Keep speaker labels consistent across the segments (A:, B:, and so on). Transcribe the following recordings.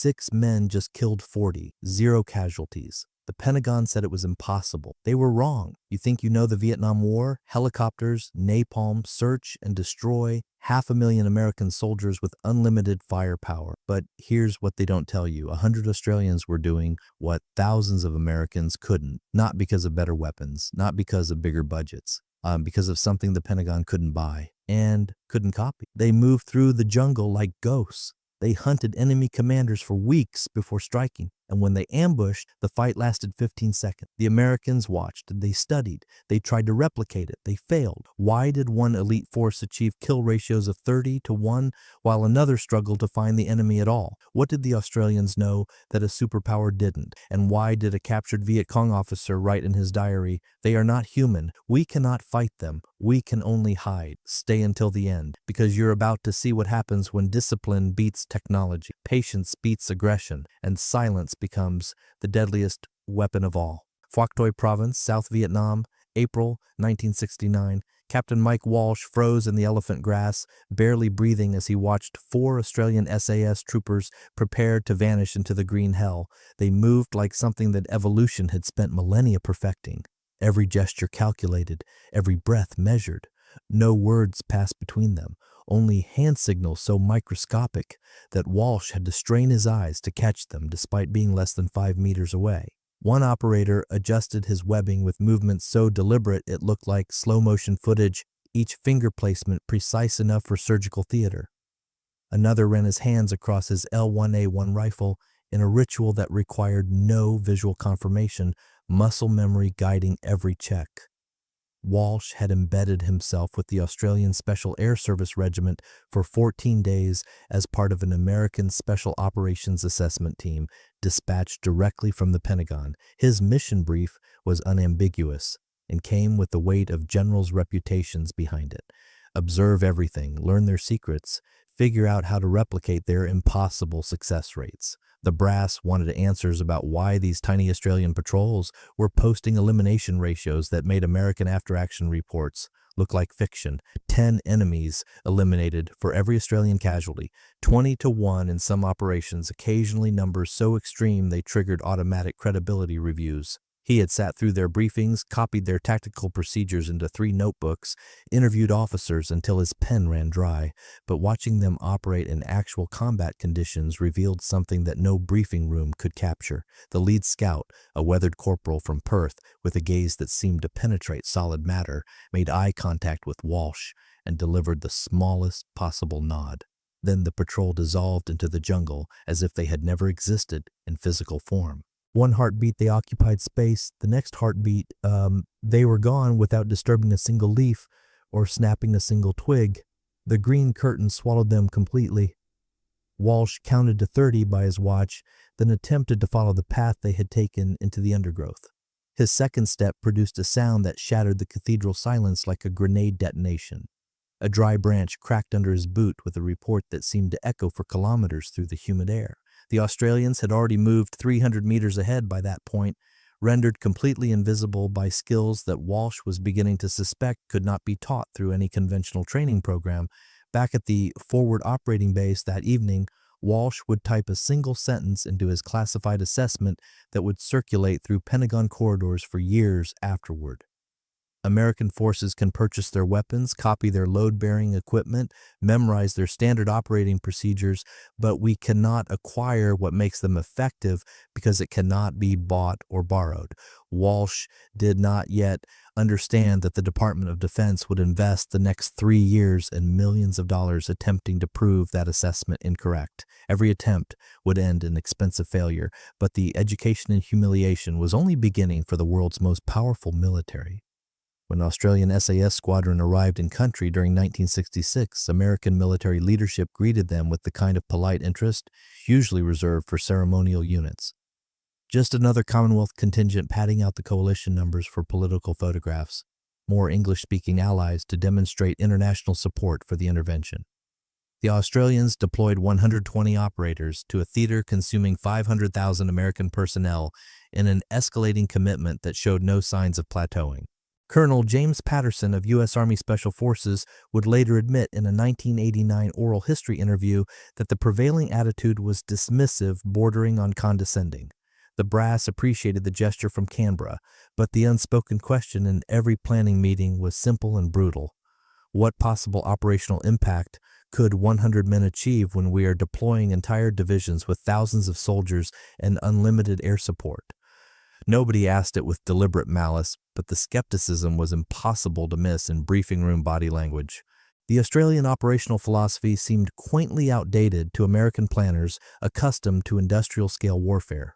A: 6 men just killed 40, 0 casualties. The Pentagon said it was impossible. They were wrong. You think you know the Vietnam War? Helicopters, napalm, search and destroy 500,000 American soldiers with unlimited firepower. But here's what they don't tell you. 100 Australians were doing what thousands of Americans couldn't. Not because of better weapons, not because of bigger budgets, because of something the Pentagon couldn't buy and couldn't copy. They moved through the jungle like ghosts. They hunted enemy commanders for weeks before striking, and when they ambushed, the fight lasted 15 seconds. The Americans watched, they studied, they tried to replicate it, they failed. Why did one elite force achieve kill ratios of 30-1 while another struggled to find the enemy at all? What did the Australians know that a superpower didn't? And why did a captured Viet Cong officer write in his diary, "They are not human. We cannot fight them. We can only hide. Stay until the end," because you're about to see what happens when discipline beats technology, patience beats aggression, and silence becomes the deadliest weapon of all. Phuoc Toi Province, South Vietnam, April 1969. Captain Mike Walsh froze in the elephant grass, barely breathing as he watched 4 Australian SAS troopers prepare to vanish into the green hell. They moved like something that evolution had spent millennia perfecting. Every gesture calculated, every breath measured. No words passed between them, only hand signals so microscopic that Walsh had to strain his eyes to catch them despite being less than 5 meters away. One operator adjusted his webbing with movements so deliberate it looked like slow-motion footage, each finger placement precise enough for surgical theater. Another ran his hands across his L1A1 rifle in a ritual that required no visual confirmation, muscle memory guiding every check. Walsh had embedded himself with the Australian Special Air Service Regiment for 14 days as part of an American Special Operations Assessment Team dispatched directly from the Pentagon. His mission brief was unambiguous and came with the weight of generals' reputations behind it. Observe everything, learn their secrets, figure out how to replicate their impossible success rates. The brass wanted answers about why these tiny Australian patrols were posting elimination ratios that made American after-action reports look like fiction. 10 enemies eliminated for every Australian casualty, 20-1 in some operations, occasionally numbers so extreme they triggered automatic credibility reviews. He had sat through their briefings, copied their tactical procedures into 3 notebooks, interviewed officers until his pen ran dry, but watching them operate in actual combat conditions revealed something that no briefing room could capture. The lead scout, a weathered corporal from Perth with a gaze that seemed to penetrate solid matter, made eye contact with Walsh and delivered the smallest possible nod. Then the patrol dissolved into the jungle as if they had never existed in physical form. One heartbeat they occupied space, the next heartbeat they were gone without disturbing a single leaf or snapping a single twig. The green curtain swallowed them completely. Walsh counted to 30 by his watch, then attempted to follow the path they had taken into the undergrowth. His second step produced a sound that shattered the cathedral silence like a grenade detonation. A dry branch cracked under his boot with a report that seemed to echo for kilometers through the humid air. The Australians had already moved 300 meters ahead by that point, rendered completely invisible by skills that Walsh was beginning to suspect could not be taught through any conventional training program. Back at the forward operating base that evening, Walsh would type a single sentence into his classified assessment that would circulate through Pentagon corridors for years afterward. American forces can purchase their weapons, copy their load-bearing equipment, memorize their standard operating procedures, but we cannot acquire what makes them effective because it cannot be bought or borrowed. Walsh did not yet understand that the Department of Defense would invest the next 3 years and millions of dollars attempting to prove that assessment incorrect. Every attempt would end in expensive failure, but the education and humiliation was only beginning for the world's most powerful military. When Australian SAS squadron arrived in country during 1966, American military leadership greeted them with the kind of polite interest usually reserved for ceremonial units. Just another Commonwealth contingent padding out the coalition numbers for political photographs, more English-speaking allies to demonstrate international support for the intervention. The Australians deployed 120 operators to a theater consuming 500,000 American personnel in an escalating commitment that showed no signs of plateauing. Colonel James Patterson of U.S. Army Special Forces would later admit in a 1989 oral history interview that the prevailing attitude was dismissive, bordering on condescending. The brass appreciated the gesture from Canberra, but the unspoken question in every planning meeting was simple and brutal. What possible operational impact could 100 men achieve when we are deploying entire divisions with thousands of soldiers and unlimited air support? Nobody asked it with deliberate malice, but the skepticism was impossible to miss in briefing room body language. The Australian operational philosophy seemed quaintly outdated to American planners accustomed to industrial-scale warfare.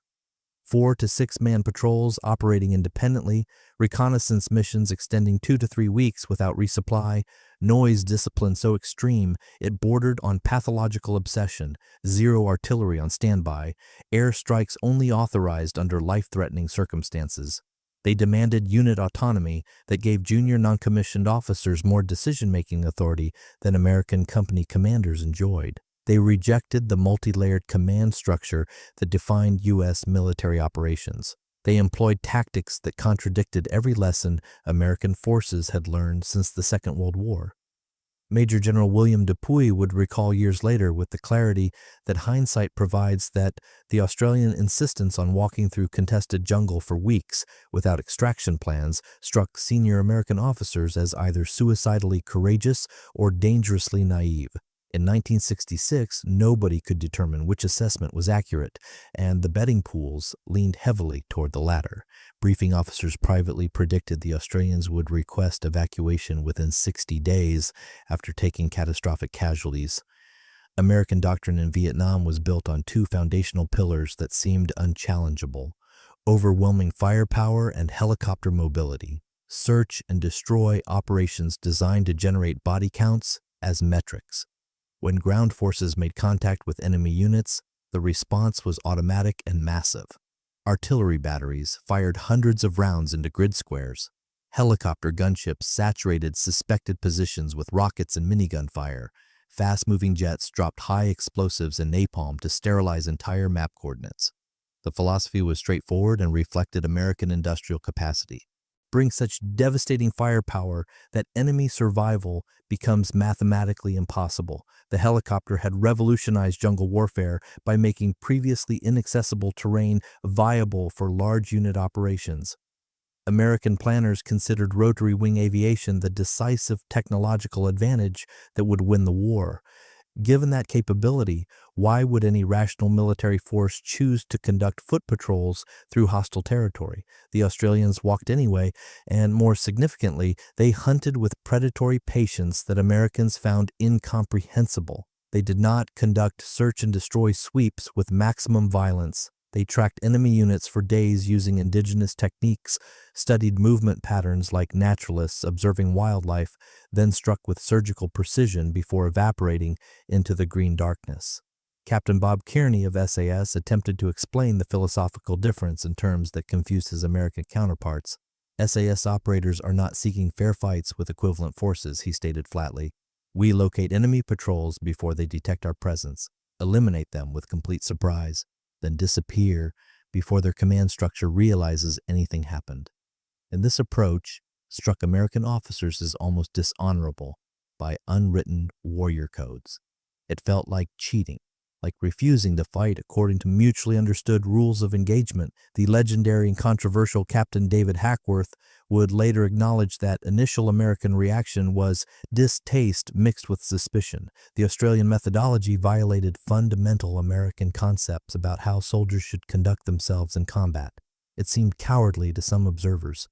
A: 4 to 6 man patrols operating independently, reconnaissance missions extending 2 to 3 weeks without resupply, noise discipline so extreme it bordered on pathological obsession, 0 artillery on standby, air strikes only authorized under life-threatening circumstances. They demanded unit autonomy that gave junior non-commissioned officers more decision-making authority than American company commanders enjoyed. They rejected the multi-layered command structure that defined U.S. military operations. They employed tactics that contradicted every lesson American forces had learned since the Second World War. Major General William Dupuy would recall years later with the clarity that hindsight provides that the Australian insistence on walking through contested jungle for weeks without extraction plans struck senior American officers as either suicidally courageous or dangerously naive. In 1966, nobody could determine which assessment was accurate, and the betting pools leaned heavily toward the latter. Briefing officers privately predicted the Australians would request evacuation within 60 days after taking catastrophic casualties. American doctrine in Vietnam was built on 2 foundational pillars that seemed unchallengeable: overwhelming firepower and helicopter mobility. Search and destroy operations designed to generate body counts as metrics. When ground forces made contact with enemy units, the response was automatic and massive. Artillery batteries fired hundreds of rounds into grid squares. Helicopter gunships saturated suspected positions with rockets and minigun fire. Fast-moving jets dropped high explosives and napalm to sterilize entire map coordinates. The philosophy was straightforward and reflected American industrial capacity. Bring such devastating firepower that enemy survival becomes mathematically impossible. The helicopter had revolutionized jungle warfare by making previously inaccessible terrain viable for large unit operations. American planners considered rotary wing aviation the decisive technological advantage that would win the war. Given that capability, why would any rational military force choose to conduct foot patrols through hostile territory? The Australians walked anyway, and more significantly, they hunted with predatory patience that Americans found incomprehensible. They did not conduct search and destroy sweeps with maximum violence. They tracked enemy units for days using indigenous techniques, studied movement patterns like naturalists observing wildlife, then struck with surgical precision before evaporating into the green darkness. Captain Bob Kearney of SAS attempted to explain the philosophical difference in terms that confused his American counterparts. SAS operators are not seeking fair fights with equivalent forces, he stated flatly. We locate enemy patrols before they detect our presence, eliminate them with complete surprise, then disappear before their command structure realizes anything happened. And this approach struck American officers as almost dishonorable by unwritten warrior codes. It felt like cheating, like refusing to fight according to mutually understood rules of engagement. The legendary and controversial Captain David Hackworth would later acknowledge that initial American reaction was distaste mixed with suspicion. The Australian methodology violated fundamental American concepts about how soldiers should conduct themselves in combat. It seemed cowardly to some observers.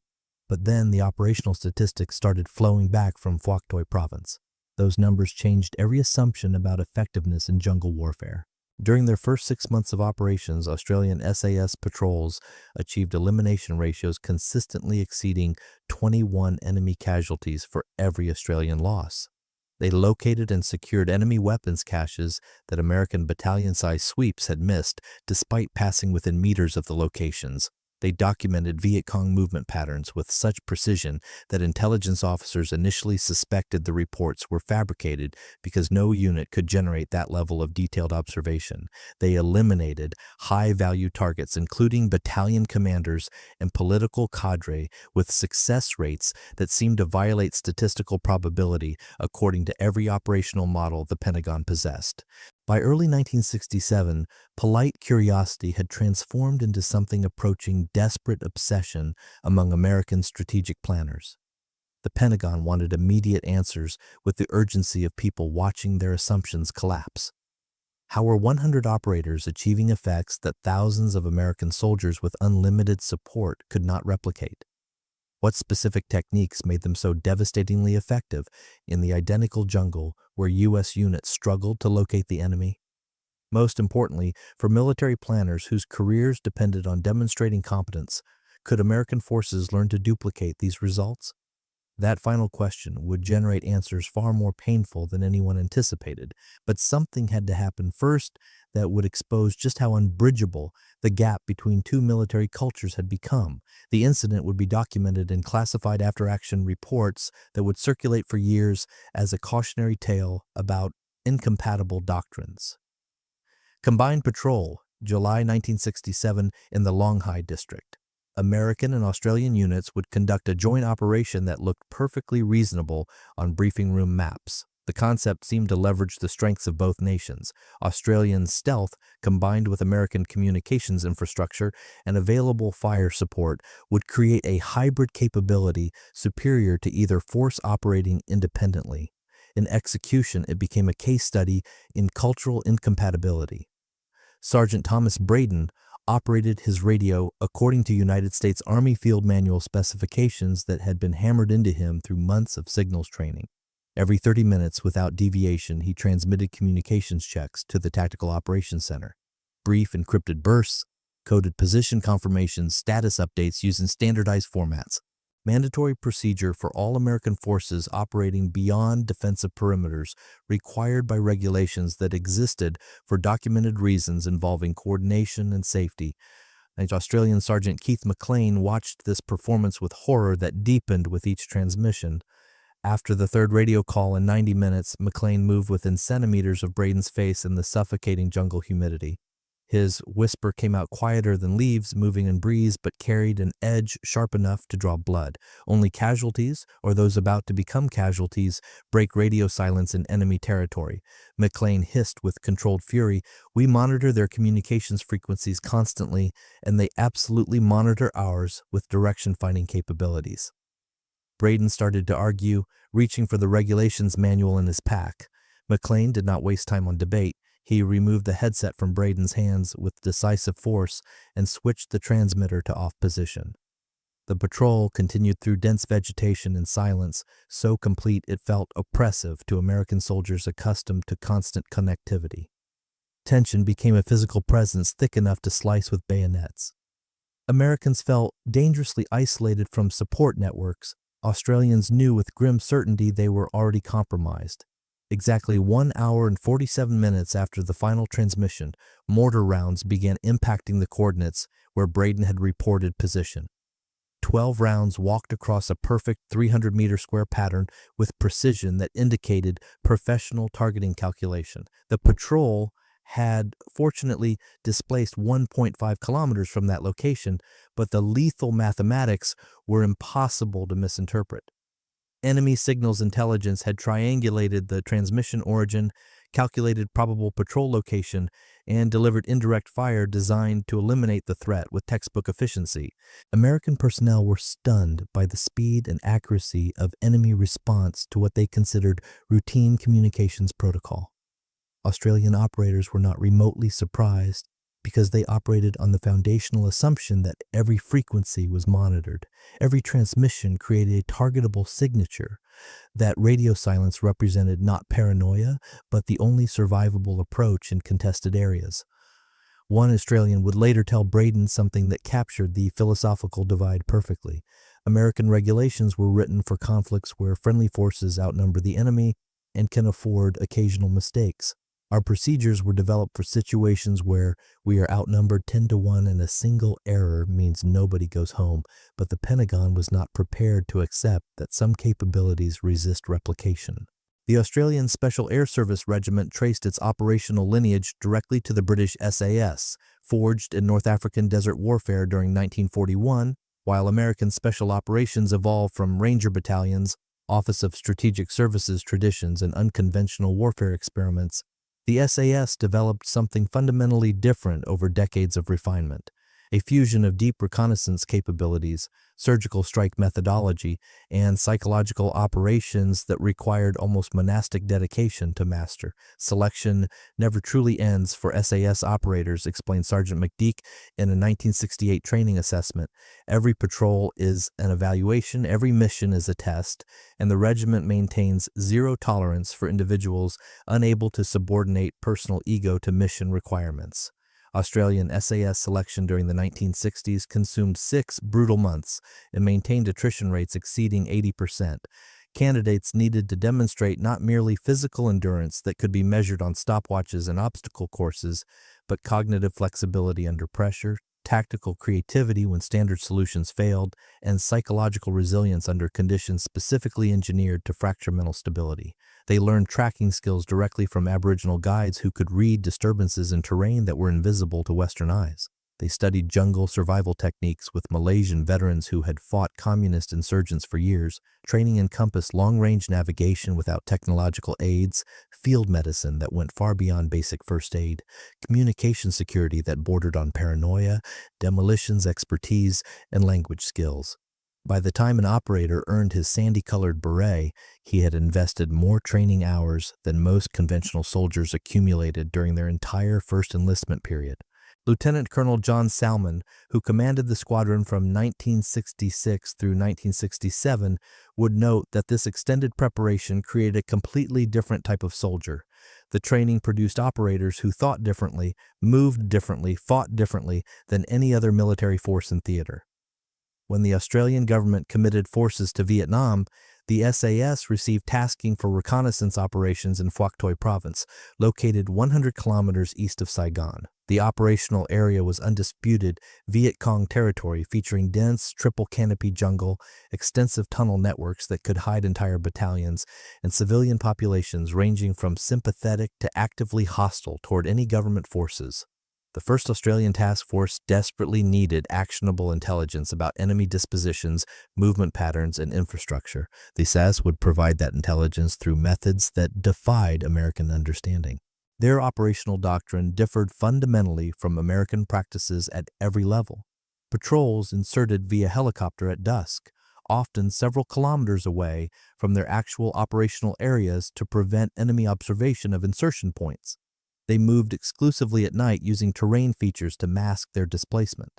A: But then the operational statistics started flowing back from Phuoc Toi province. Those numbers changed every assumption about effectiveness in jungle warfare. During their first 6 months of operations, Australian SAS patrols achieved elimination ratios consistently exceeding 21 enemy casualties for every Australian loss. They located and secured enemy weapons caches that American battalion-sized sweeps had missed, despite passing within meters of the locations. They documented Viet Cong movement patterns with such precision that intelligence officers initially suspected the reports were fabricated because no unit could generate that level of detailed observation. They eliminated high-value targets, including battalion commanders and political cadre, with success rates that seemed to violate statistical probability according to every operational model the Pentagon possessed. By early 1967, polite curiosity had transformed into something approaching desperate obsession among American strategic planners. The Pentagon wanted immediate answers with the urgency of people watching their assumptions collapse. How were 100 operators achieving effects that thousands of American soldiers with unlimited support could not replicate? What specific techniques made them so devastatingly effective in the identical jungle where U.S. units struggled to locate the enemy? Most importantly, for military planners whose careers depended on demonstrating competence, could American forces learn to duplicate these results? That final question would generate answers far more painful than anyone anticipated, but something had to happen first that would expose just how unbridgeable the gap between two military cultures had become. The incident would be documented in classified after-action reports that would circulate for years as a cautionary tale about incompatible doctrines. Combined Patrol, July 1967, in the Longhai District. American and Australian units would conduct a joint operation that looked perfectly reasonable on briefing room maps. The concept seemed to leverage the strengths of both nations. Australian stealth, combined with American communications infrastructure and available fire support, would create a hybrid capability superior to either force operating independently. In execution, it became a case study in cultural incompatibility. Sergeant Thomas Braden operated his radio according to United States Army Field Manual specifications that had been hammered into him through months of signals training. Every 30 minutes, without deviation, he transmitted communications checks to the Tactical Operations Center. Brief encrypted bursts, coded position confirmations, status updates used in standardized formats. Mandatory procedure for all American forces operating beyond defensive perimeters required by regulations that existed for documented reasons involving coordination and safety. Australian Sergeant Keith McLean watched this performance with horror that deepened with each transmission. After the third radio call in 90 minutes, McLean moved within centimeters of Braden's face in the suffocating jungle humidity. His whisper came out quieter than leaves moving in breeze, but carried an edge sharp enough to draw blood. Only casualties, or those about to become casualties, break radio silence in enemy territory. McLean hissed with controlled fury, "We monitor their communications frequencies constantly, and they absolutely monitor ours with direction-finding capabilities." Braden started to argue, reaching for the regulations manual in his pack. McLean did not waste time on debate. He removed the headset from Braden's hands with decisive force and switched the transmitter to off position. The patrol continued through dense vegetation and silence, so complete it felt oppressive to American soldiers accustomed to constant connectivity. Tension became a physical presence thick enough to slice with bayonets. Americans felt dangerously isolated from support networks. Australians knew with grim certainty they were already compromised. Exactly 1 hour and 47 minutes after the final transmission, mortar rounds began impacting the coordinates where Braden had reported position. 12 rounds walked across a perfect 300-meter square pattern with precision that indicated professional targeting calculation. The patrol had fortunately displaced 1.5 kilometers from that location, but the lethal mathematics were impossible to misinterpret. Enemy signals intelligence had triangulated the transmission origin, calculated probable patrol location, and delivered indirect fire designed to eliminate the threat with textbook efficiency. American personnel were stunned by the speed and accuracy of enemy response to what they considered routine communications protocol. Australian operators were not remotely surprised because they operated on the foundational assumption that every frequency was monitored. Every transmission created a targetable signature. That radio silence represented not paranoia, but the only survivable approach in contested areas. One Australian would later tell Braden something that captured the philosophical divide perfectly. American regulations were written for conflicts where friendly forces outnumber the enemy and can afford occasional mistakes. Our procedures were developed for situations where we are outnumbered 10 to 1 and a single error means nobody goes home, but the Pentagon was not prepared to accept that some capabilities resist replication. The Australian Special Air Service Regiment traced its operational lineage directly to the British SAS, forged in North African desert warfare during 1941, while American Special Operations evolved from Ranger battalions, Office of Strategic Services traditions, and unconventional warfare experiments. The SAS developed something fundamentally different over decades of refinement, a fusion of deep reconnaissance capabilities, surgical strike methodology, and psychological operations that required almost monastic dedication to master. Selection never truly ends for SAS operators, explained Sergeant McDeek in a 1968 training assessment. Every patrol is an evaluation, every mission is a test, and the regiment maintains zero tolerance for individuals unable to subordinate personal ego to mission requirements. Australian SAS selection during the 1960s consumed 6 brutal months and maintained attrition rates exceeding 80%. Candidates needed to demonstrate not merely physical endurance that could be measured on stopwatches and obstacle courses, but cognitive flexibility under pressure, tactical creativity when standard solutions failed, and psychological resilience under conditions specifically engineered to fracture mental stability. They learned tracking skills directly from Aboriginal guides who could read disturbances in terrain that were invisible to Western eyes. They studied jungle survival techniques with Malaysian veterans who had fought communist insurgents for years. Training encompassed long-range navigation without technological aids, field medicine that went far beyond basic first aid, communication security that bordered on paranoia, demolitions expertise, and language skills. By the time an operator earned his sandy-colored beret, he had invested more training hours than most conventional soldiers accumulated during their entire first enlistment period. Lieutenant Colonel John Salmon, who commanded the squadron from 1966 through 1967, would note that this extended preparation created a completely different type of soldier. The training produced operators who thought differently, moved differently, fought differently than any other military force in theater. When the Australian government committed forces to Vietnam, the SAS received tasking for reconnaissance operations in Phuoc Toi Province, located 100 kilometers east of Saigon. The operational area was undisputed Viet Cong territory featuring dense triple canopy jungle, extensive tunnel networks that could hide entire battalions, and civilian populations ranging from sympathetic to actively hostile toward any government forces. The 1st Australian Task Force desperately needed actionable intelligence about enemy dispositions, movement patterns, and infrastructure. The SAS would provide that intelligence through methods that defied American understanding. Their operational doctrine differed fundamentally from American practices at every level. Patrols inserted via helicopter at dusk, often several kilometers away from their actual operational areas to prevent enemy observation of insertion points. They moved exclusively at night using terrain features to mask their displacement.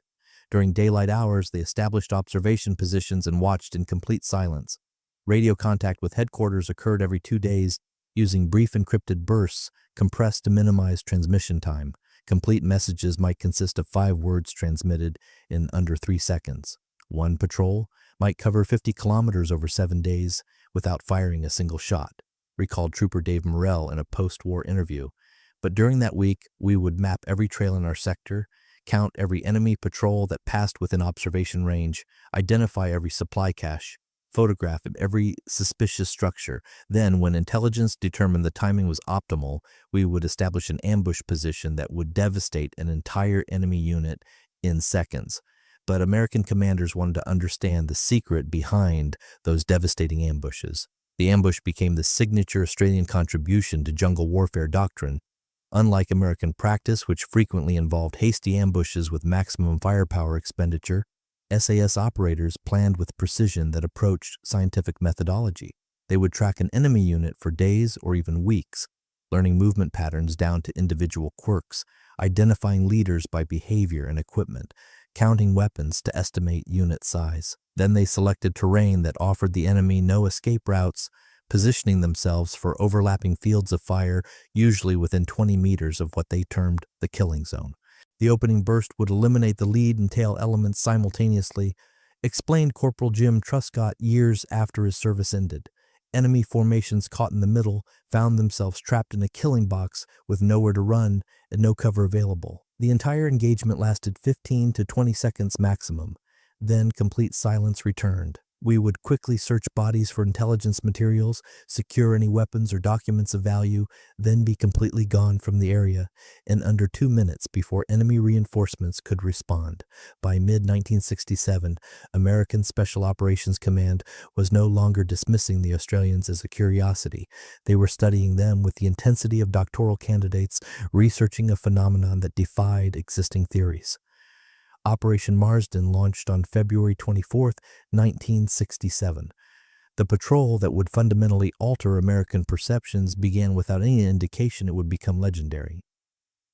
A: During daylight hours, they established observation positions and watched in complete silence. Radio contact with headquarters occurred every 2 days using brief encrypted bursts compressed to minimize transmission time. Complete messages might consist of 5 words transmitted in under 3 seconds. One patrol might cover 50 kilometers over 7 days without firing a single shot, recalled Trooper Dave Morrell in a post-war interview. But during that week, we would map every trail in our sector, count every enemy patrol that passed within observation range, identify every supply cache, photograph every suspicious structure. Then, when intelligence determined the timing was optimal, we would establish an ambush position that would devastate an entire enemy unit in seconds. But American commanders wanted to understand the secret behind those devastating ambushes. The ambush became the signature Australian contribution to jungle warfare doctrine. Unlike American practice, which frequently involved hasty ambushes with maximum firepower expenditure, SAS operators planned with precision that approached scientific methodology. They would track an enemy unit for days or even weeks, learning movement patterns down to individual quirks, identifying leaders by behavior and equipment, counting weapons to estimate unit size. Then they selected terrain that offered the enemy no escape routes, positioning themselves for overlapping fields of fire, usually within 20 meters of what they termed the killing zone. The opening burst would eliminate the lead and tail elements simultaneously, explained Corporal Jim Truscott years after his service ended. Enemy formations caught in the middle found themselves trapped in a killing box with nowhere to run and no cover available. The entire engagement lasted 15 to 20 seconds maximum. Then complete silence returned. We would quickly search bodies for intelligence materials, secure any weapons or documents of value, then be completely gone from the area in under 2 minutes before enemy reinforcements could respond. By mid-1967, American Special Operations Command was no longer dismissing the Australians as a curiosity. They were studying them with the intensity of doctoral candidates researching a phenomenon that defied existing theories. Operation Marsden launched on February 24, 1967. The patrol that would fundamentally alter American perceptions began without any indication it would become legendary.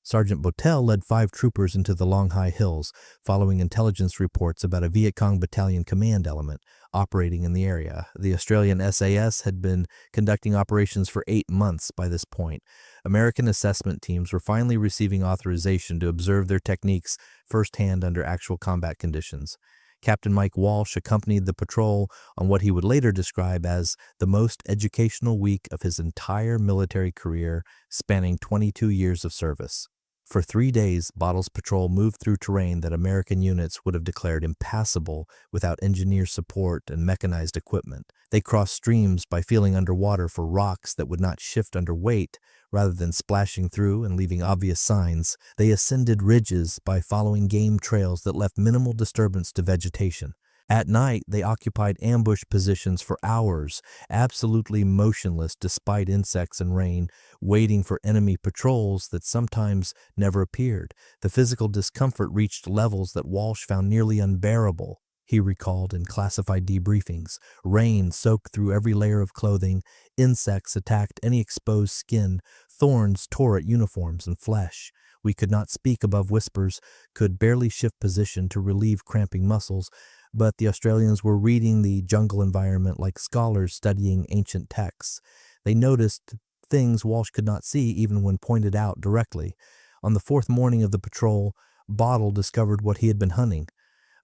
A: Sergeant Bottell led 5 troopers into the Long High Hills, following intelligence reports about a Viet Cong battalion command element operating in the area. The Australian SAS had been conducting operations for 8 months by this point. American assessment teams were finally receiving authorization to observe their techniques firsthand under actual combat conditions. Captain Mike Walsh accompanied the patrol on what he would later describe as the most educational week of his entire military career, spanning 22 years of service. For 3 days, Bottle's patrol moved through terrain that American units would have declared impassable without engineer support and mechanized equipment. They crossed streams by feeling underwater for rocks that would not shift under weight, rather than splashing through and leaving obvious signs. They ascended ridges by following game trails that left minimal disturbance to vegetation. At night, they occupied ambush positions for hours, absolutely motionless despite insects and rain, waiting for enemy patrols that sometimes never appeared. The physical discomfort reached levels that Walsh found nearly unbearable. He recalled in classified debriefings. Rain soaked through every layer of clothing, insects attacked any exposed skin, thorns tore at uniforms and flesh. We could not speak above whispers, could barely shift position to relieve cramping muscles, but the Australians were reading the jungle environment like scholars studying ancient texts. They noticed things Walsh could not see even when pointed out directly. On the 4th morning of the patrol, Bottle discovered what he had been hunting,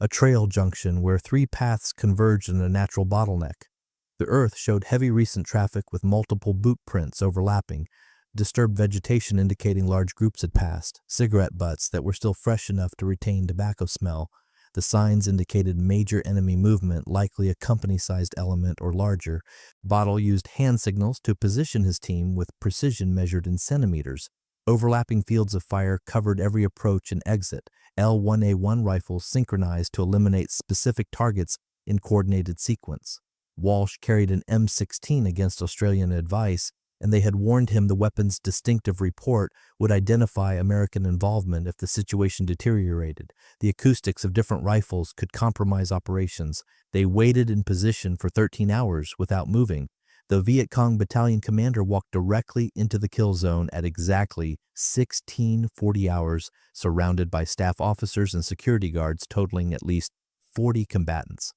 A: a trail junction where 3 paths converged in a natural bottleneck. The earth showed heavy recent traffic with multiple boot prints overlapping, disturbed vegetation indicating large groups had passed, cigarette butts that were still fresh enough to retain tobacco smell. The signs indicated major enemy movement, likely a company-sized element or larger. Bottle used hand signals to position his team with precision measured in centimeters. Overlapping fields of fire covered every approach and exit. L1A1 rifles synchronized to eliminate specific targets in coordinated sequence. Walsh carried an M16 against Australian advice, and they had warned him the weapon's distinctive report would identify American involvement if the situation deteriorated. The acoustics of different rifles could compromise operations. They waited in position for 13 hours without moving. The Viet Cong battalion commander walked directly into the kill zone at exactly 16:40 hours, surrounded by staff officers and security guards totaling at least 40 combatants.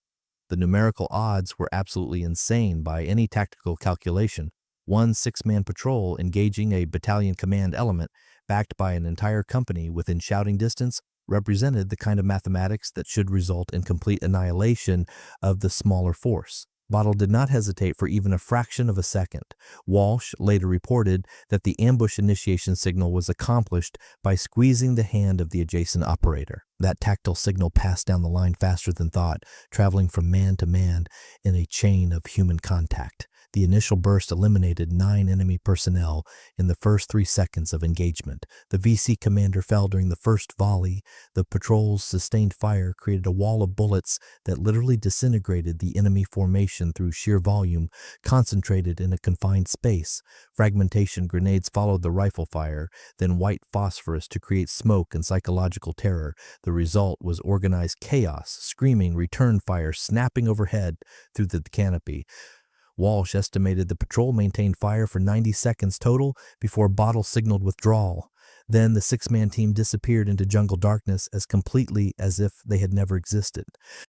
A: The numerical odds were absolutely insane by any tactical calculation. One 6-man patrol engaging a battalion command element backed by an entire company within shouting distance represented the kind of mathematics that should result in complete annihilation of the smaller force. Bottle did not hesitate for even a fraction of a second. Walsh later reported that the ambush initiation signal was accomplished by squeezing the hand of the adjacent operator. That tactile signal passed down the line faster than thought, traveling from man to man in a chain of human contact. The initial burst eliminated 9 enemy personnel in the first 3 seconds of engagement. The VC commander fell during the first volley. The patrol's sustained fire created a wall of bullets that literally disintegrated the enemy formation through sheer volume, concentrated in a confined space. Fragmentation grenades followed the rifle fire, then white phosphorus to create smoke and psychological terror. The result was organized chaos, screaming return fire snapping overhead through the canopy. Walsh estimated the patrol maintained fire for 90 seconds total before Bottle signaled withdrawal. Then the 6-man team disappeared into jungle darkness as completely as if they had never existed.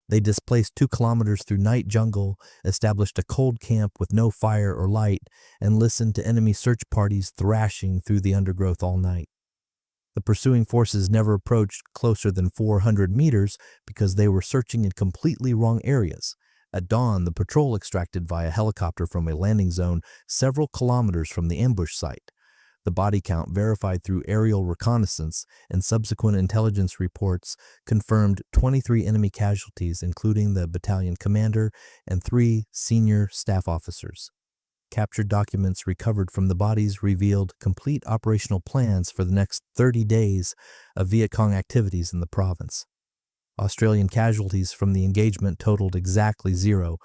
A: They displaced 2 kilometers through night jungle, established a cold camp with no fire or light, and listened to enemy search parties thrashing through the undergrowth all night. The pursuing forces never approached closer than 400 meters because they were searching in completely wrong areas. At dawn, the patrol extracted via helicopter from a landing zone several kilometers from the ambush site. The body count verified through aerial reconnaissance and subsequent intelligence reports confirmed 23 enemy casualties, including the battalion commander and 3 senior staff officers. Captured documents recovered from the bodies revealed complete operational plans for the next 30 days of Viet Cong activities in the province. Australian casualties from the engagement totaled exactly 0.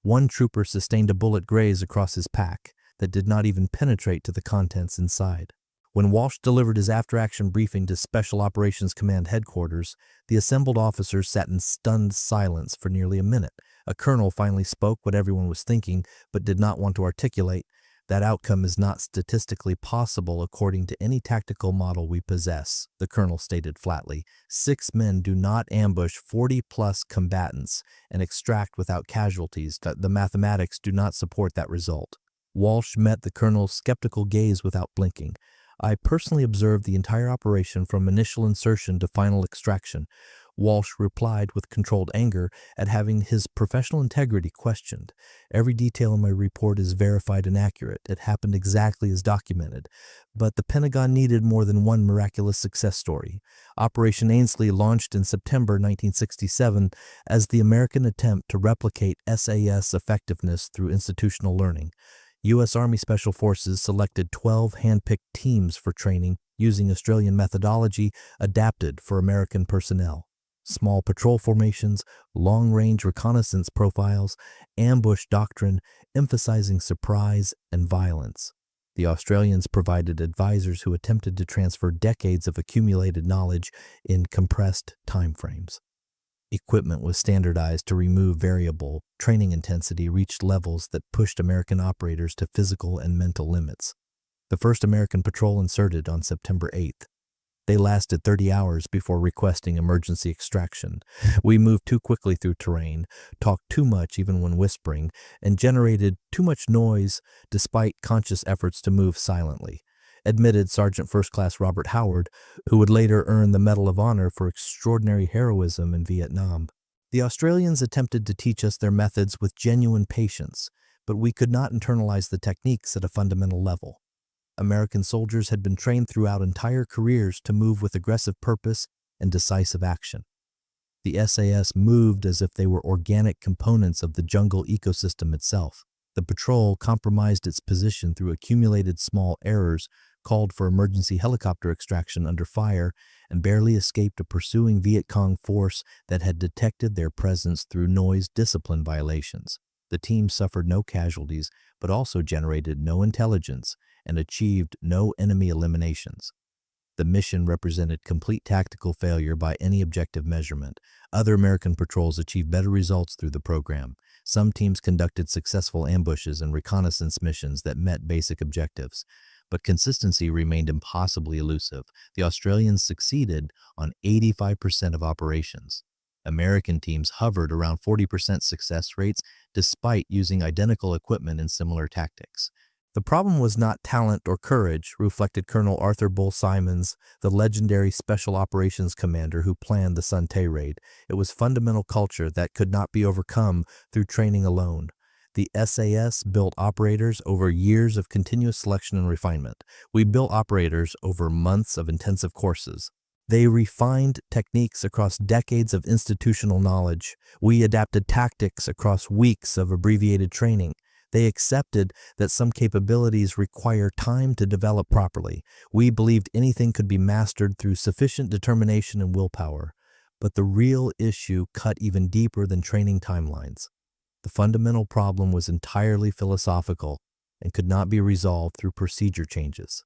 A: One trooper sustained a bullet graze across his pack that did not even penetrate to the contents inside. When Walsh delivered his after-action briefing to Special Operations Command headquarters, the assembled officers sat in stunned silence for nearly a minute. A colonel finally spoke what everyone was thinking, but did not want to articulate. That outcome is not statistically possible according to any tactical model we possess, the colonel stated flatly. 6 men do not ambush 40-plus combatants and extract without casualties. The mathematics do not support that result. Walsh met the colonel's skeptical gaze without blinking. I personally observed the entire operation from initial insertion to final extraction. Walsh replied with controlled anger at having his professional integrity questioned. Every detail in my report is verified and accurate. It happened exactly as documented. But the Pentagon needed more than one miraculous success story. Operation Ainsley launched in September 1967 as the American attempt to replicate SAS effectiveness through institutional learning. U.S. Army Special Forces selected 12 hand-picked teams for training using Australian methodology adapted for American personnel. Small patrol formations, long-range reconnaissance profiles, ambush doctrine, emphasizing surprise and violence. The Australians provided advisors who attempted to transfer decades of accumulated knowledge in compressed timeframes. Equipment was standardized to remove variable. Training intensity reached levels that pushed American operators to physical and mental limits. The first American patrol inserted on September 8th. They lasted 30 hours before requesting emergency extraction. We moved too quickly through terrain, talked too much even when whispering, and generated too much noise despite conscious efforts to move silently, admitted Sergeant First Class Robert Howard, who would later earn the Medal of Honor for extraordinary heroism in Vietnam. The Australians attempted to teach us their methods with genuine patience, but we could not internalize the techniques at a fundamental level. American soldiers had been trained throughout entire careers to move with aggressive purpose and decisive action. The SAS moved as if they were organic components of the jungle ecosystem itself. The patrol compromised its position through accumulated small errors, called for emergency helicopter extraction under fire, and barely escaped a pursuing Viet Cong force that had detected their presence through noise discipline violations. The team suffered no casualties, but also generated no intelligence and achieved no enemy eliminations. The mission represented complete tactical failure by any objective measurement. Other American patrols achieved better results through the program. Some teams conducted successful ambushes and reconnaissance missions that met basic objectives. But consistency remained impossibly elusive. The Australians succeeded on 85% of operations. American teams hovered around 40% success rates despite using identical equipment and similar tactics. The problem was not talent or courage, reflected Colonel Arthur Bull Simons, the legendary Special Operations Commander who planned the Sun Tay raid. It was fundamental culture that could not be overcome through training alone. The SAS built operators over years of continuous selection and refinement. We built operators over months of intensive courses. They refined techniques across decades of institutional knowledge. We adapted tactics across weeks of abbreviated training. They accepted that some capabilities require time to develop properly. We believed anything could be mastered through sufficient determination and willpower. But the real issue cut even deeper than training timelines. The fundamental problem was entirely philosophical and could not be resolved through procedure changes.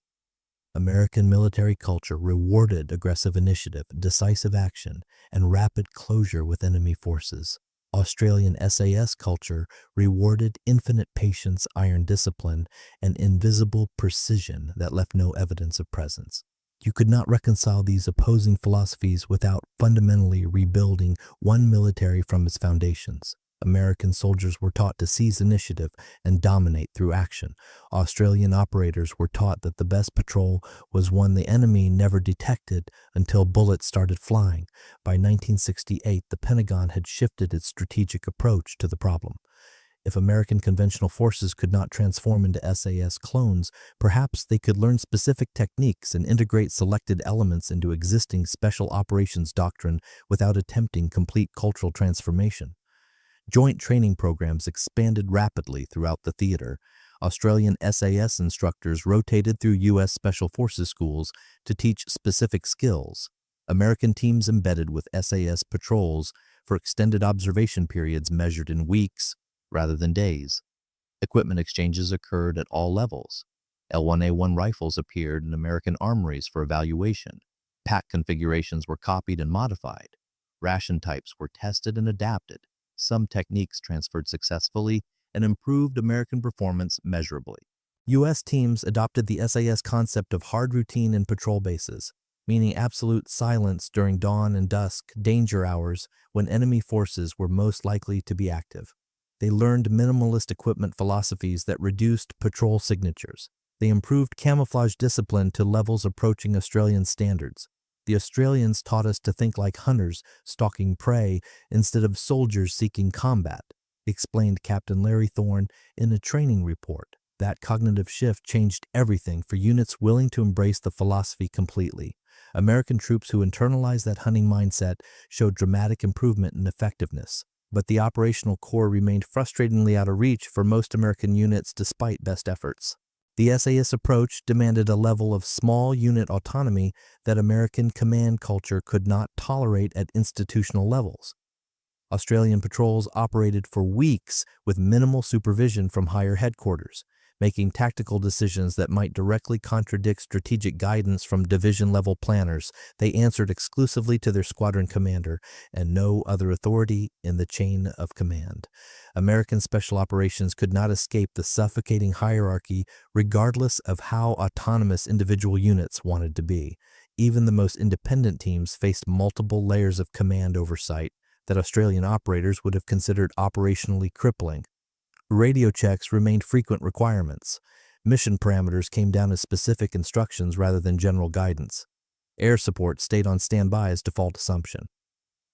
A: American military culture rewarded aggressive initiative, decisive action, and rapid closure with enemy forces. Australian SAS culture rewarded infinite patience, iron discipline, and invisible precision that left no evidence of presence. You could not reconcile these opposing philosophies without fundamentally rebuilding one military from its foundations. American soldiers were taught to seize initiative and dominate through action. Australian operators were taught that the best patrol was one the enemy never detected until bullets started flying. By 1968, the Pentagon had shifted its strategic approach to the problem. If American conventional forces could not transform into SAS clones, perhaps they could learn specific techniques and integrate selected elements into existing special operations doctrine without attempting complete cultural transformation. Joint training programs expanded rapidly throughout the theater. Australian SAS instructors rotated through U.S. Special Forces schools to teach specific skills. American teams embedded with SAS patrols for extended observation periods measured in weeks rather than days. Equipment exchanges occurred at all levels. L1A1 rifles appeared in American armories for evaluation. Pack configurations were copied and modified. Ration types were tested and adapted. Some techniques transferred successfully and improved American performance measurably. U.S. teams adopted the SAS concept of hard routine in patrol bases, meaning absolute silence during dawn and dusk, danger hours, when enemy forces were most likely to be active. They learned minimalist equipment philosophies that reduced patrol signatures. They improved camouflage discipline to levels approaching Australian standards. The Australians taught us to think like hunters stalking prey instead of soldiers seeking combat, explained Captain Larry Thorne in a training report. That cognitive shift changed everything for units willing to embrace the philosophy completely. American troops who internalized that hunting mindset showed dramatic improvement in effectiveness. But the operational core remained frustratingly out of reach for most American units despite best efforts. The SAS approach demanded a level of small unit autonomy that American command culture could not tolerate at institutional levels. Australian patrols operated for weeks with minimal supervision from higher headquarters, making tactical decisions that might directly contradict strategic guidance from division-level planners. They answered exclusively to their squadron commander and no other authority in the chain of command. American special operations could not escape the suffocating hierarchy regardless of how autonomous individual units wanted to be. Even the most independent teams faced multiple layers of command oversight that Australian operators would have considered operationally crippling. Radio checks remained frequent requirements. Mission parameters came down as specific instructions rather than general guidance. Air support stayed on standby as default assumption.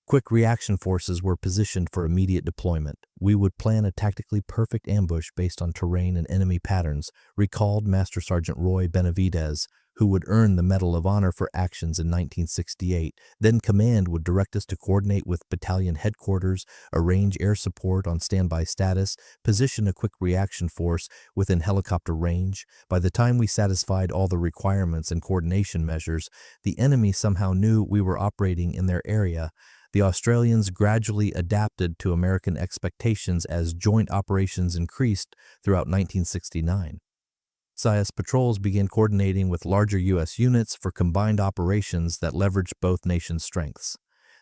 A: Quick reaction forces were positioned for immediate deployment. We would plan a tactically perfect ambush based on terrain and enemy patterns, recalled Master Sergeant Roy Benavidez, who would earn the Medal of Honor for actions in 1968. Then command would direct us to coordinate with battalion headquarters, arrange air support on standby status, position a quick reaction force within helicopter range. By the time we satisfied all the requirements and coordination measures, the enemy somehow knew we were operating in their area. The Australians gradually adapted to American expectations as joint operations increased throughout 1969. SAS patrols began coordinating with larger U.S. units for combined operations that leveraged both nations' strengths.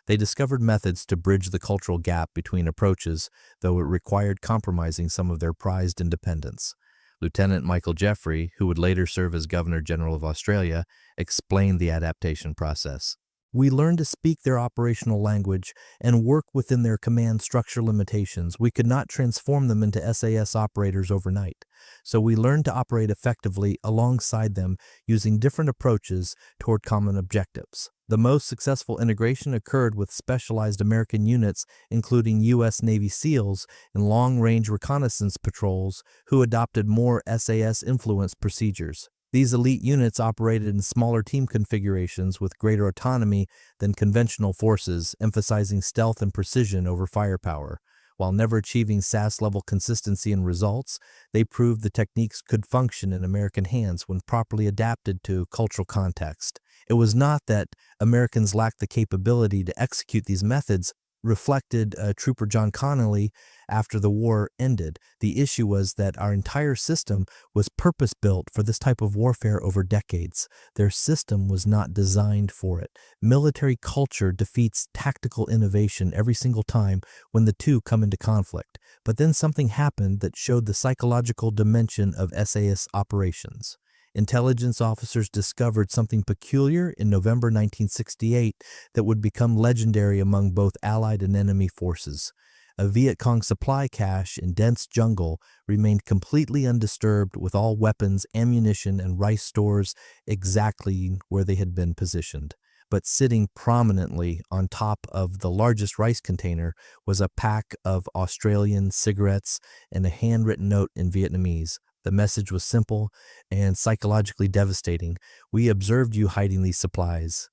A: They discovered methods to bridge the cultural gap between approaches, though it required compromising some of their prized independence. Lieutenant Michael Jeffrey, who would later serve as Governor General of Australia, explained the adaptation process. We learned to speak their operational language and work within their command structure limitations. We could not transform them into SAS operators overnight, so we learned to operate effectively alongside them using different approaches toward common objectives. The most successful integration occurred with specialized American units, including U.S. Navy SEALs and long-range reconnaissance patrols, who adopted more SAS-influenced procedures. These elite units operated in smaller team configurations with greater autonomy than conventional forces, emphasizing stealth and precision over firepower. While never achieving SAS-level consistency in results, they proved the techniques could function in American hands when properly adapted to cultural context. It was not that Americans lacked the capability to execute these methods, reflected Trooper John Connolly after the war ended. The issue was that our entire system was purpose-built for this type of warfare over decades. Their system was not designed for it. Military culture defeats tactical innovation every single time when the two come into conflict. But then something happened that showed the psychological dimension of SAS operations. Intelligence officers discovered something peculiar in November 1968 that would become legendary among both Allied and enemy forces. A Viet Cong supply cache in dense jungle remained completely undisturbed with all weapons, ammunition, and rice stores exactly where they had been positioned. But sitting prominently on top of the largest rice container was a pack of Australian cigarettes and a handwritten note in Vietnamese. The message was simple and psychologically devastating. We observed you hiding these supplies.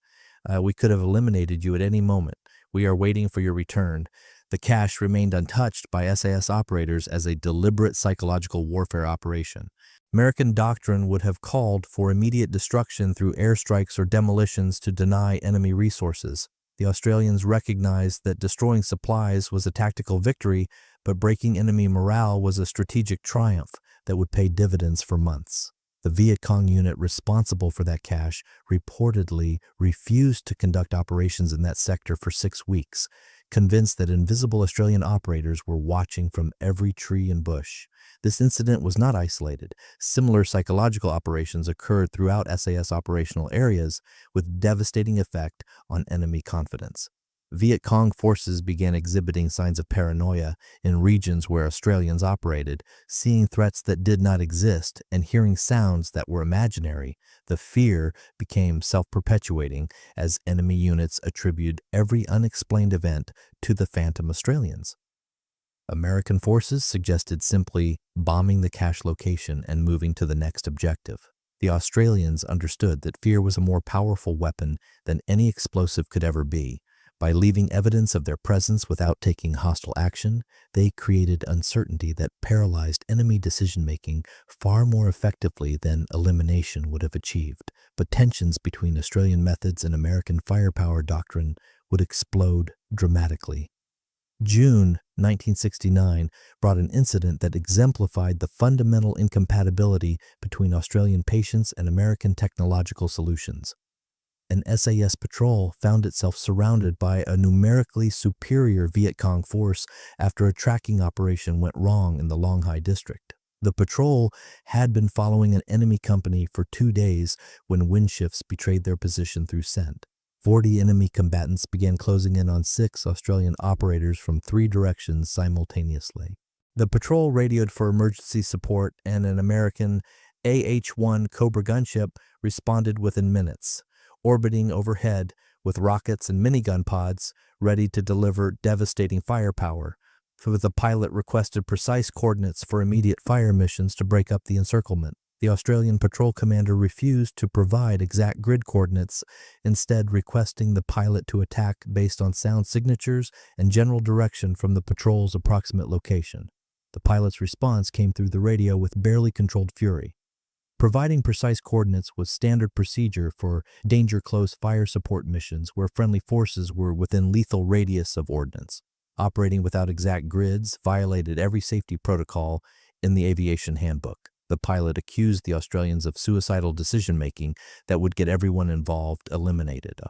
A: We could have eliminated you at any moment. We are waiting for your return. The cache remained untouched by SAS operators as a deliberate psychological warfare operation. American doctrine would have called for immediate destruction through airstrikes or demolitions to deny enemy resources. The Australians recognized that destroying supplies was a tactical victory, but breaking enemy morale was a strategic triumph that would pay dividends for months. The Viet Cong unit responsible for that cache reportedly refused to conduct operations in that sector for 6 weeks, convinced that invisible Australian operators were watching from every tree and bush. This incident was not isolated. Similar psychological operations occurred throughout SAS operational areas with devastating effect on enemy confidence. Viet Cong forces began exhibiting signs of paranoia in regions where Australians operated, seeing threats that did not exist and hearing sounds that were imaginary. The fear became self-perpetuating as enemy units attributed every unexplained event to the phantom Australians. American forces suggested simply bombing the cache location and moving to the next objective. The Australians understood that fear was a more powerful weapon than any explosive could ever be. By leaving evidence of their presence without taking hostile action, they created uncertainty that paralyzed enemy decision-making far more effectively than elimination would have achieved. But tensions between Australian methods and American firepower doctrine would explode dramatically. June 1969 brought an incident that exemplified the fundamental incompatibility between Australian patience and American technological solutions. An SAS patrol found itself surrounded by a numerically superior Viet Cong force after a tracking operation went wrong in the Long Hai district. The patrol had been following an enemy company for 2 days when wind shifts betrayed their position through scent. 40 enemy combatants began closing in on 6 Australian operators from 3 directions simultaneously. The patrol radioed for emergency support, and an American AH-1 Cobra gunship responded within minutes, orbiting overhead with rockets and minigun pods ready to deliver devastating firepower. The pilot requested precise coordinates for immediate fire missions to break up the encirclement. The Australian patrol commander refused to provide exact grid coordinates, instead requesting the pilot to attack based on sound signatures and general direction from the patrol's approximate location. The pilot's response came through the radio with barely controlled fury. Providing precise coordinates was standard procedure for danger-close fire support missions where friendly forces were within lethal radius of ordnance. Operating without exact grids violated every safety protocol in the aviation handbook. The pilot accused the Australians of suicidal decision-making that would get everyone involved eliminated.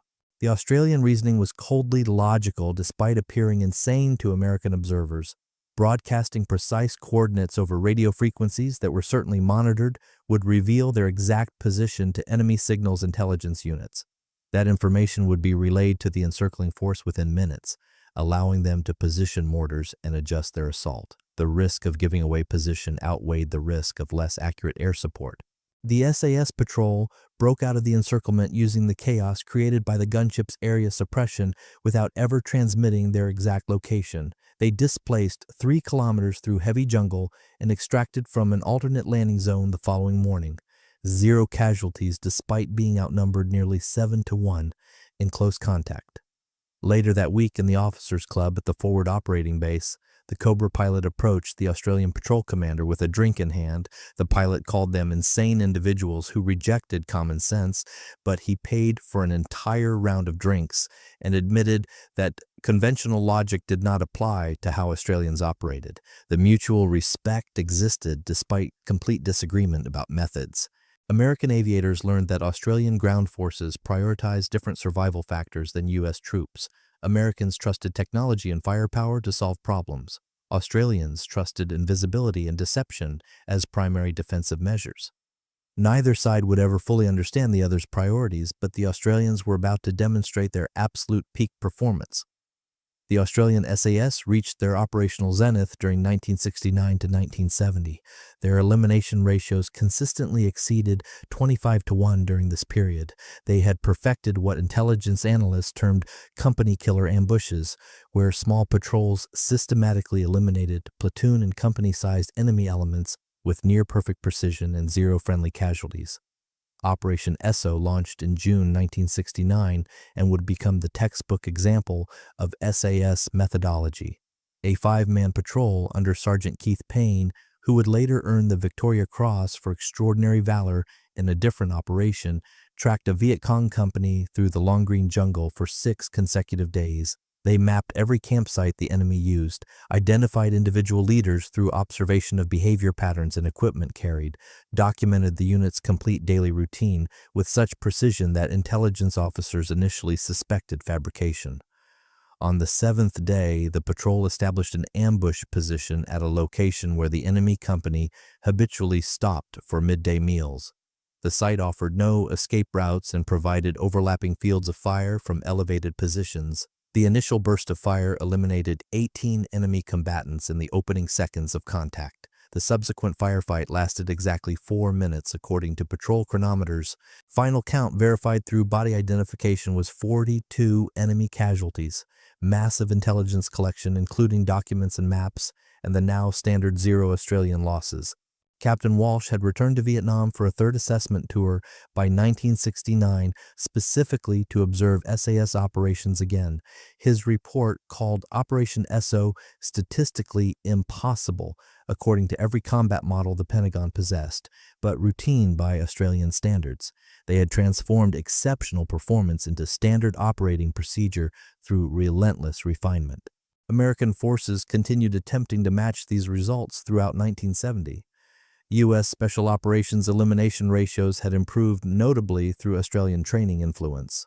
A: The Australian reasoning was coldly logical despite appearing insane to American observers. Broadcasting precise coordinates over radio frequencies that were certainly monitored would reveal their exact position to enemy signals intelligence units. That information would be relayed to the encircling force within minutes, allowing them to position mortars and adjust their assault. The risk of giving away position outweighed the risk of less accurate air support. The SAS patrol broke out of the encirclement using the chaos created by the gunship's area suppression without ever transmitting their exact location. They displaced 3 kilometers through heavy jungle and extracted from an alternate landing zone the following morning. 0 casualties despite being outnumbered nearly 7-1 in close contact. Later that week in the officers' club at the forward operating base, the Cobra pilot approached the Australian patrol commander with a drink in hand. The pilot called them insane individuals who rejected common sense, but he paid for an entire round of drinks and admitted that conventional logic did not apply to how Australians operated. The mutual respect existed despite complete disagreement about methods. American aviators learned that Australian ground forces prioritized different survival factors than U.S. troops. Americans trusted technology and firepower to solve problems. Australians trusted invisibility and deception as primary defensive measures. Neither side would ever fully understand the other's priorities, but the Australians were about to demonstrate their absolute peak performance. The Australian SAS reached their operational zenith during 1969 to 1970. Their elimination ratios consistently exceeded 25 to 1 during this period. They had perfected what intelligence analysts termed company killer ambushes, where small patrols systematically eliminated platoon and company-sized enemy elements with near-perfect precision and zero friendly casualties. Operation ESO launched in June 1969 and would become the textbook example of SAS methodology. A five-man patrol under Sergeant Keith Payne, who would later earn the Victoria Cross for extraordinary valor in a different operation, tracked a Viet Cong company through the long green jungle for 6 consecutive days. They mapped every campsite the enemy used, identified individual leaders through observation of behavior patterns and equipment carried, documented the unit's complete daily routine with such precision that intelligence officers initially suspected fabrication. On the 7th day, the patrol established an ambush position at a location where the enemy company habitually stopped for midday meals. The site offered no escape routes and provided overlapping fields of fire from elevated positions. The initial burst of fire eliminated 18 enemy combatants in the opening seconds of contact. The subsequent firefight lasted exactly 4 minutes according to patrol chronometers. Final count verified through body identification was 42 enemy casualties. Massive intelligence collection including documents and maps, and the now standard 0 Australian losses. Captain Walsh had returned to Vietnam for a third assessment tour by 1969, specifically to observe SAS operations again. His report called Operation ESO statistically impossible, according to every combat model the Pentagon possessed, but routine by Australian standards. They had transformed exceptional performance into standard operating procedure through relentless refinement. American forces continued attempting to match these results throughout 1970. U.S. Special Operations elimination ratios had improved notably through Australian training influence.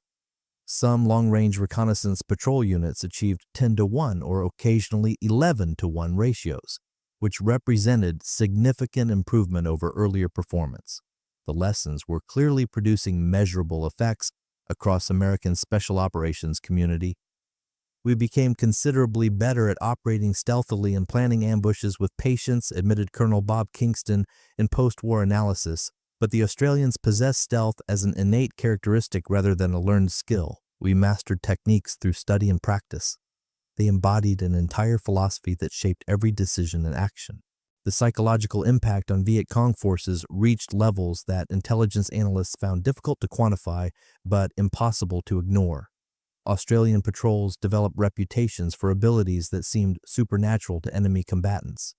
A: Some long-range reconnaissance patrol units achieved 10 to 1 or occasionally 11 to 1 ratios, which represented significant improvement over earlier performance. The lessons were clearly producing measurable effects across American Special Operations community. We became considerably better at operating stealthily and planning ambushes with patience, admitted Colonel Bob Kingston in post-war analysis, but the Australians possessed stealth as an innate characteristic rather than a learned skill. We mastered techniques through study and practice. They embodied an entire philosophy that shaped every decision and action. The psychological impact on Viet Cong forces reached levels that intelligence analysts found difficult to quantify but impossible to ignore. Australian patrols developed reputations for abilities that seemed supernatural to enemy combatants.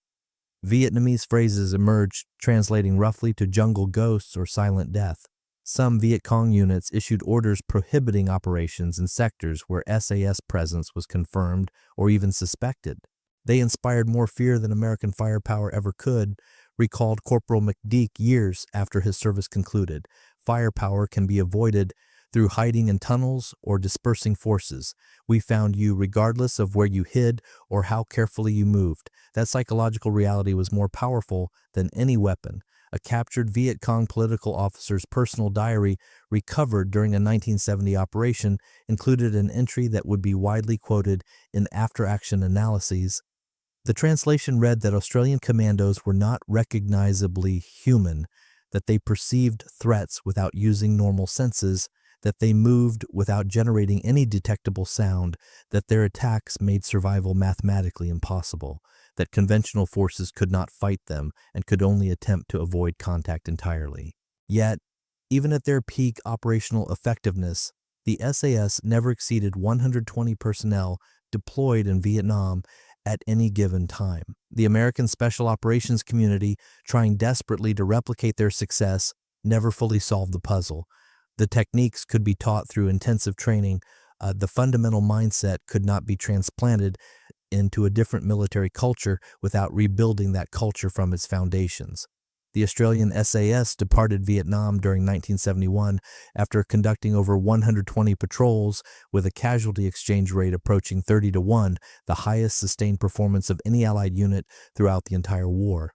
A: Vietnamese phrases emerged, translating roughly to jungle ghosts or silent death. Some Viet Cong units issued orders prohibiting operations in sectors where SAS presence was confirmed or even suspected. They inspired more fear than American firepower ever could, recalled Corporal McDeek years after his service concluded. Firepower can be avoided through hiding in tunnels or dispersing forces. We found you regardless of where you hid or how carefully you moved. That psychological reality was more powerful than any weapon. A captured Viet Cong political officer's personal diary recovered during a 1970 operation included an entry that would be widely quoted in after-action analyses. The translation read that Australian commandos were not recognizably human, that they perceived threats without using normal senses, that they moved without generating any detectable sound, that their attacks made survival mathematically impossible, that conventional forces could not fight them and could only attempt to avoid contact entirely. Yet, even at their peak operational effectiveness, the SAS never exceeded 120 personnel deployed in Vietnam at any given time. The American Special Operations community, trying desperately to replicate their success, never fully solved the puzzle. The techniques could be taught through intensive training. The fundamental mindset could not be transplanted into a different military culture without rebuilding that culture from its foundations. The Australian SAS departed Vietnam during 1971 after conducting over 120 patrols with a casualty exchange rate approaching 30 to 1, the highest sustained performance of any Allied unit throughout the entire war.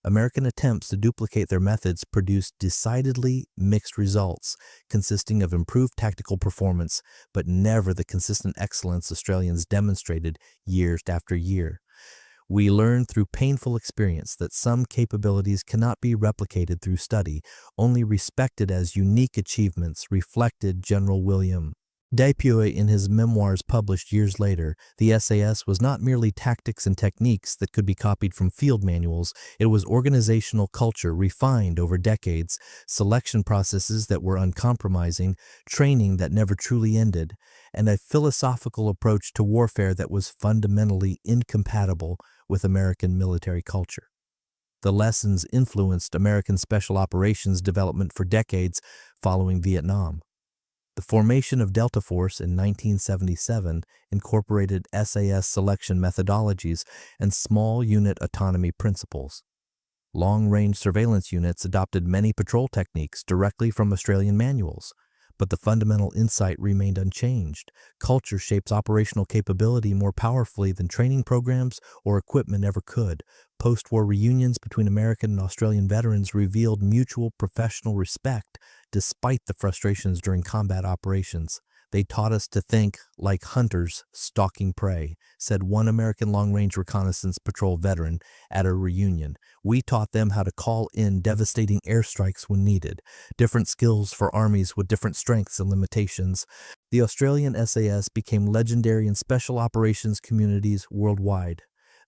A: American attempts to duplicate their methods produced decidedly mixed results, consisting of improved tactical performance, but never the consistent excellence Australians demonstrated year after year. We learn through painful experience that some capabilities cannot be replicated through study, only respected as unique achievements, reflected General William Dupuy in his memoirs published years later. The SAS was not merely tactics and techniques that could be copied from field manuals. It was organizational culture refined over decades, selection processes that were uncompromising, training that never truly ended, and a philosophical approach to warfare that was fundamentally incompatible with American military culture. The lessons influenced American special operations development for decades following Vietnam. The formation of Delta Force in 1977 incorporated SAS selection methodologies and small unit autonomy principles. Long-range surveillance units adopted many patrol techniques directly from Australian manuals, but the fundamental insight remained unchanged. Culture shapes operational capability more powerfully than training programs or equipment ever could. Post-war reunions between American and Australian veterans revealed mutual professional respect despite the frustrations during combat operations. They taught us to think like hunters stalking prey, said one American long-range reconnaissance patrol veteran at a reunion. We taught them how to call in devastating airstrikes when needed, different skills for armies with different strengths and limitations. The Australian SAS became legendary in special operations communities worldwide.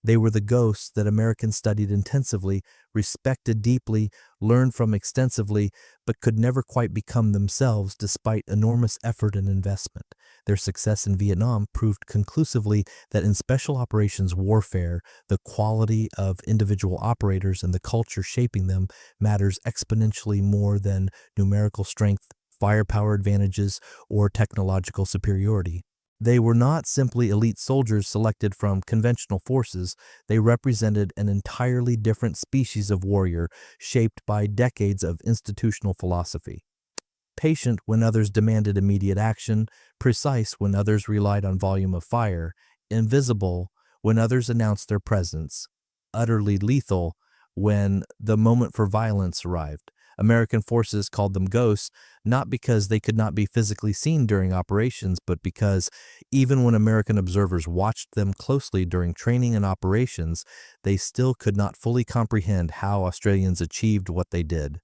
A: They were the ghosts that Americans studied intensively, respected deeply, learned from extensively, but could never quite become themselves despite enormous effort and investment. Their success in Vietnam proved conclusively that in special operations warfare, the quality of individual operators and the culture shaping them matters exponentially more than numerical strength, firepower advantages, or technological superiority. They were not simply elite soldiers selected from conventional forces. They represented an entirely different species of warrior shaped by decades of institutional philosophy. Patient when others demanded immediate action, precise when others relied on volume of fire, invisible when others announced their presence, utterly lethal when the moment for violence arrived. American forces called them ghosts, not because they could not be physically seen during operations, but because even when American observers watched them closely during training and operations, they still could not fully comprehend how Australians achieved what they did.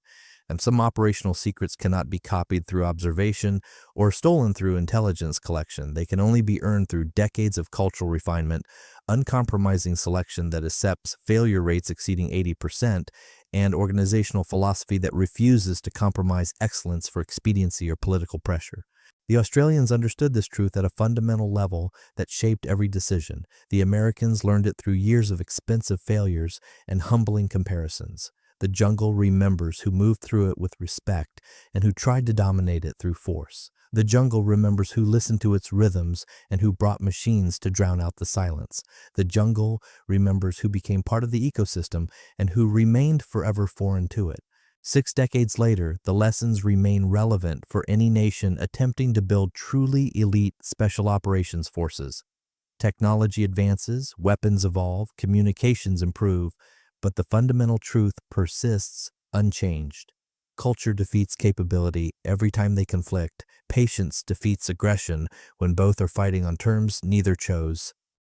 A: And some operational secrets cannot be copied through observation or stolen through intelligence collection. They can only be earned through decades of cultural refinement, uncompromising selection that accepts failure rates exceeding 80%, and organizational philosophy that refuses to compromise excellence for expediency or political pressure. The Australians understood this truth at a fundamental level that shaped every decision. The Americans learned it through years of expensive failures and humbling comparisons. The jungle remembers who moved through it with respect and who tried to dominate it through force. The jungle remembers who listened to its rhythms and who brought machines to drown out the silence. The jungle remembers who became part of the ecosystem and who remained forever foreign to it. 6 decades later, the lessons remain relevant for any nation attempting to build truly elite special operations forces. Technology advances, weapons evolve, communications improve, but the fundamental truth persists unchanged. Culture defeats capability every time they conflict. Patience defeats aggression when both are fighting on terms neither chose.